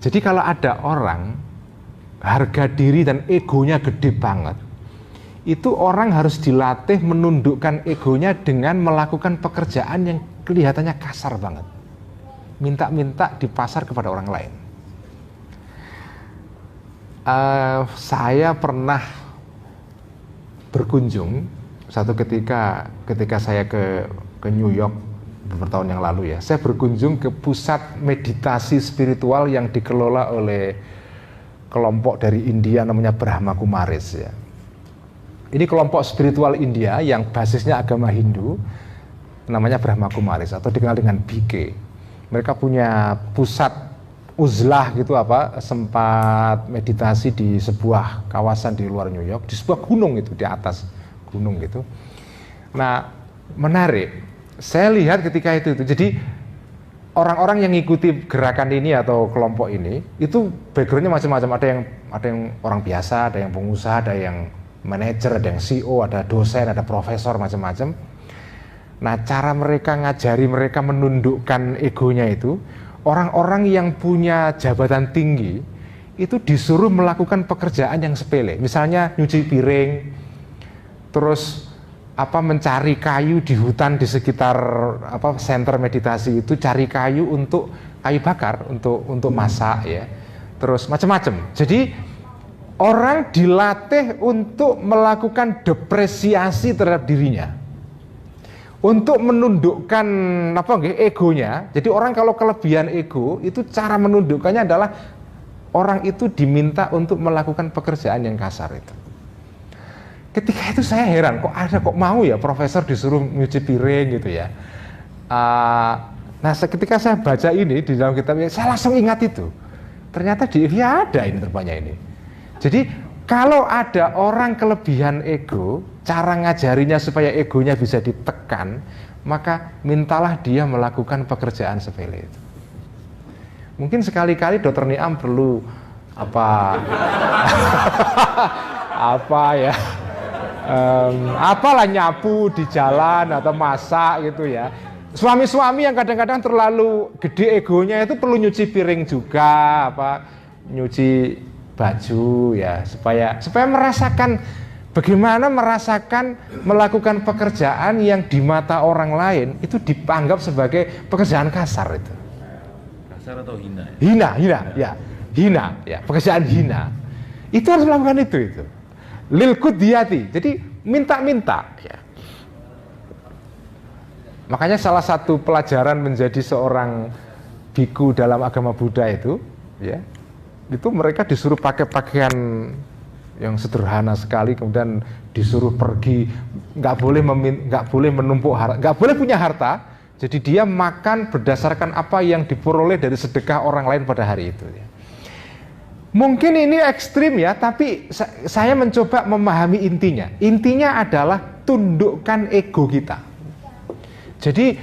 Jadi kalau ada orang harga diri dan egonya gede banget, itu orang harus dilatih menundukkan egonya dengan melakukan pekerjaan yang kelihatannya kasar banget. Minta-minta di pasar kepada orang lain. Saya pernah berkunjung satu ketika saya ke New York beberapa tahun yang lalu ya. Saya berkunjung ke pusat meditasi spiritual yang dikelola oleh kelompok dari India namanya Brahma Kumaris ya. Ini kelompok spiritual India yang basisnya agama Hindu, namanya Brahma Kumaris atau dikenal dengan BK. Mereka punya pusat uzlah gitu sempat meditasi di sebuah kawasan di luar New York, di sebuah gunung itu, di atas gunung gitu. Nah, menarik. Saya lihat ketika itu. Jadi orang-orang yang ngikuti gerakan ini atau kelompok ini itu backgroundnya macam-macam. Ada yang orang biasa, ada yang pengusaha, ada yang manajer, ada yang CEO, ada dosen, ada profesor, macam-macam. Nah, cara mereka ngajari mereka menundukkan egonya itu, orang-orang yang punya jabatan tinggi itu disuruh melakukan pekerjaan yang sepele. Misalnya nyuci piring, terus mencari kayu di hutan di sekitar center meditasi itu, cari kayu untuk kayu bakar untuk masak ya. Terus macam-macam. Jadi orang dilatih untuk melakukan depresiasi terhadap dirinya. Untuk menundukkan egonya. Jadi orang kalau kelebihan ego, itu cara menundukkannya adalah orang itu diminta untuk melakukan pekerjaan yang kasar itu. Ketika itu saya heran, kok mau ya profesor disuruh nyuci piring gitu ya. Nah, ketika saya baca ini di dalam kitabnya, saya langsung ingat itu. Ternyata di IFIA ada ini terbanyak ini. Jadi kalau ada orang kelebihan ego, cara ngajarinya supaya egonya bisa ditekan, maka mintalah dia melakukan pekerjaan sepele itu. Mungkin sekali-kali Dr. Niam perlu apalah nyapu di jalan atau masak gitu ya. Suami-suami yang kadang-kadang terlalu gede egonya itu perlu nyuci piring juga, nyuci baju ya, supaya merasakan bagaimana melakukan pekerjaan yang di mata orang lain itu dianggap sebagai pekerjaan kasar itu. Kasar atau hina? Hina ya, pekerjaan hina. Itu harus melakukan itu. Lil kudiyati, jadi minta-minta ya. Makanya salah satu pelajaran menjadi seorang biku dalam agama Buddha itu ya, itu mereka disuruh pakai pakaian yang sederhana sekali, kemudian disuruh pergi, nggak boleh menumpuk harta, nggak boleh punya harta. Jadi dia makan berdasarkan apa yang diperoleh dari sedekah orang lain pada hari itu ya. Mungkin ini ekstrim ya, tapi saya mencoba memahami intinya. Intinya adalah tundukkan ego kita. Jadi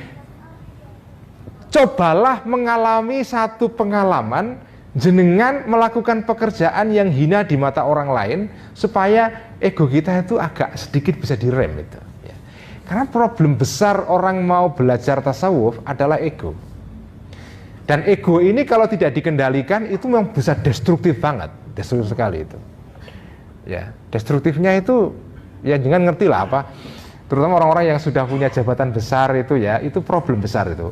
cobalah mengalami satu pengalaman jenengan melakukan pekerjaan yang hina di mata orang lain supaya ego kita itu agak sedikit bisa direm itu. Ya. Karena problem besar orang mau belajar tasawuf adalah ego. Dan ego ini kalau tidak dikendalikan itu memang bisa destruktif banget, destruktif sekali itu. Ya, destruktifnya itu ya jangan ngerti lah terutama orang-orang yang sudah punya jabatan besar itu ya, itu problem besar itu.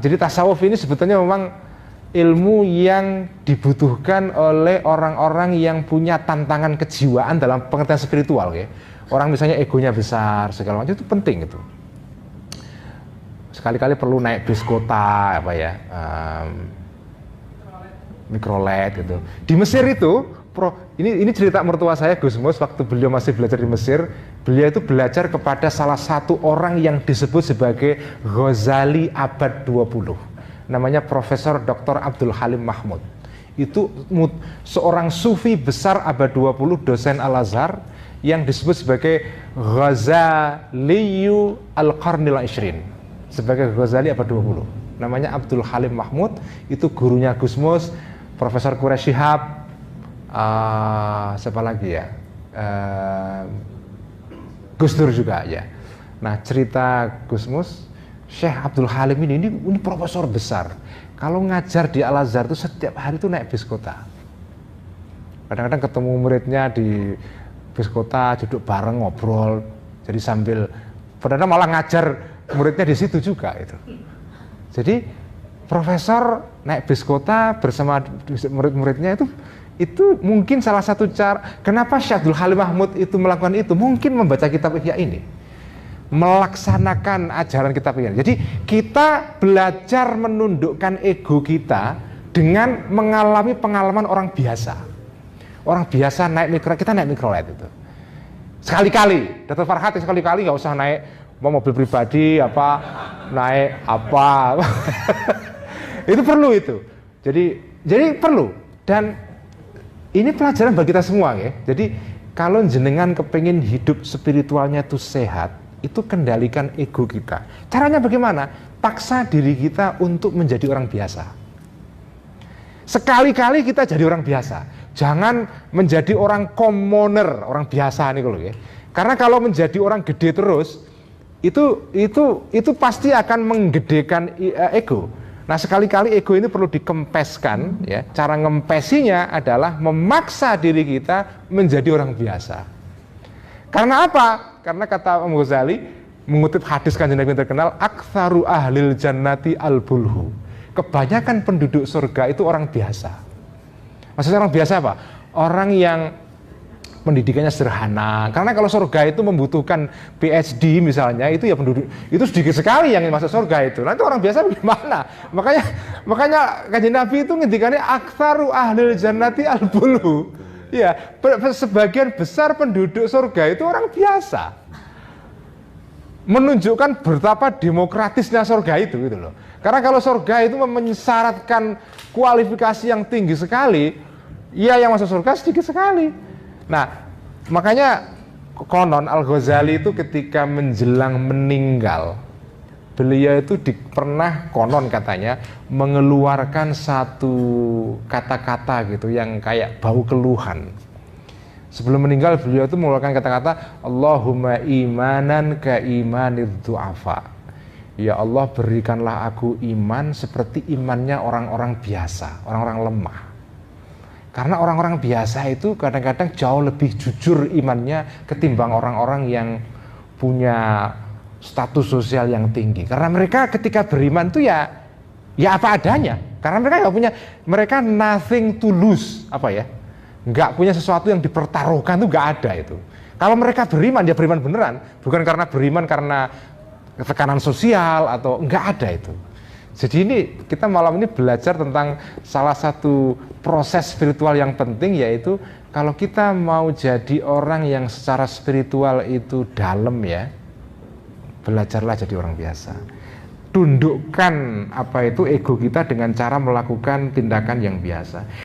Jadi tasawuf ini sebetulnya memang ilmu yang dibutuhkan oleh orang-orang yang punya tantangan kejiwaan dalam pengertian spiritual ya. Orang misalnya egonya besar segala macam itu penting itu. Sekali-kali perlu naik bis kota mikrolet gitu. Di Mesir itu ini cerita mertua saya Gusmus waktu beliau masih belajar di Mesir. Beliau itu belajar kepada salah satu orang yang disebut sebagai Ghazali abad 20. Namanya Profesor Dr. Abdul Halim Mahmud. Itu seorang sufi besar abad 20, dosen Al-Azhar yang disebut sebagai Ghazaliyu Al-Qarnil Ishrin. Sebagai Ghazali abad 20. Namanya Abdul Halim Mahmud, itu gurunya Gusmus, Profesor Quraish Shihab, siapa lagi ya? Gus Dur juga ya. Nah, cerita Gusmus, Syekh Abdul Halim ini profesor besar. kalau ngajar di Al-Azhar itu setiap hari itu naik bis kota. Kadang-kadang ketemu muridnya di bis kota, duduk bareng ngobrol, jadi sambil padahal malah ngajar muridnya di situ juga itu. Jadi profesor naik bis kota bersama murid-muridnya itu mungkin salah satu cara kenapa Syekh Abdul Halim Mahmud itu melakukan itu, mungkin membaca kitab Ihya ini, melaksanakan ajaran kitab Ihya. Jadi kita belajar menundukkan ego kita dengan mengalami pengalaman orang biasa. Orang biasa naik mikro, kita naik mikrolet itu. Sekali-kali, Dr. Farhat sekali-kali, nggak usah naik mau mobil pribadi naik apa. Itu perlu itu. Jadi perlu, dan ini pelajaran bagi kita semua ya. Jadi kalau jenengan kepengin hidup spiritualnya itu sehat, itu kendalikan ego kita. Caranya bagaimana? Paksa diri kita untuk menjadi orang biasa. Sekali-kali kita jadi orang biasa. Jangan menjadi orang commoner, orang biasa nih kalau ya. Karena kalau menjadi orang gede terus, itu pasti akan menggedekan ego. Nah, sekali-kali ego ini perlu dikempeskan ya. Cara ngempesinya adalah memaksa diri kita menjadi orang biasa. Karena apa? Karena kata Imam Ghazali mengutip hadis Kanjeng Nabi terkenal, aktsaru ahlil jannati al-bulhu. Kebanyakan penduduk surga itu orang biasa. Maksudnya orang biasa apa? Orang yang pendidikannya sederhana. Karena kalau surga itu membutuhkan PhD misalnya, itu ya penduduk itu sedikit sekali yang masuk surga itu. Nanti orang biasa bagaimana? Makanya Kanjeng Nabi itu ngendikannya aktsaru ahlil jannati al-bulhu. Ya, sebagian besar penduduk surga itu orang biasa. Menunjukkan betapa demokratisnya surga itu gitu loh. Karena kalau surga itu mensyaratkan kualifikasi yang tinggi sekali, ya yang masuk surga sedikit sekali. Nah, makanya konon Al-Ghazali itu ketika menjelang meninggal, beliau itu pernah konon katanya mengeluarkan satu kata-kata gitu yang kayak bau keluhan. Sebelum meninggal beliau itu mengeluarkan kata-kata Allahumma imanan ka imanid du'afa. Ya Allah, berikanlah aku iman seperti imannya orang-orang biasa, orang-orang lemah. Karena orang-orang biasa itu kadang-kadang jauh lebih jujur imannya ketimbang orang-orang yang punya status sosial yang tinggi. Karena mereka ketika beriman itu ya apa adanya. Karena mereka nggak punya, mereka nothing to lose, nggak punya sesuatu yang dipertaruhkan, itu nggak ada itu. Kalau mereka beriman, dia beriman beneran, bukan karena beriman karena tekanan sosial atau nggak ada itu. Jadi ini kita malam ini belajar tentang salah satu proses spiritual yang penting, yaitu kalau kita mau jadi orang yang secara spiritual itu dalam ya, belajarlah jadi orang biasa. Tundukkan ego kita dengan cara melakukan tindakan yang biasa.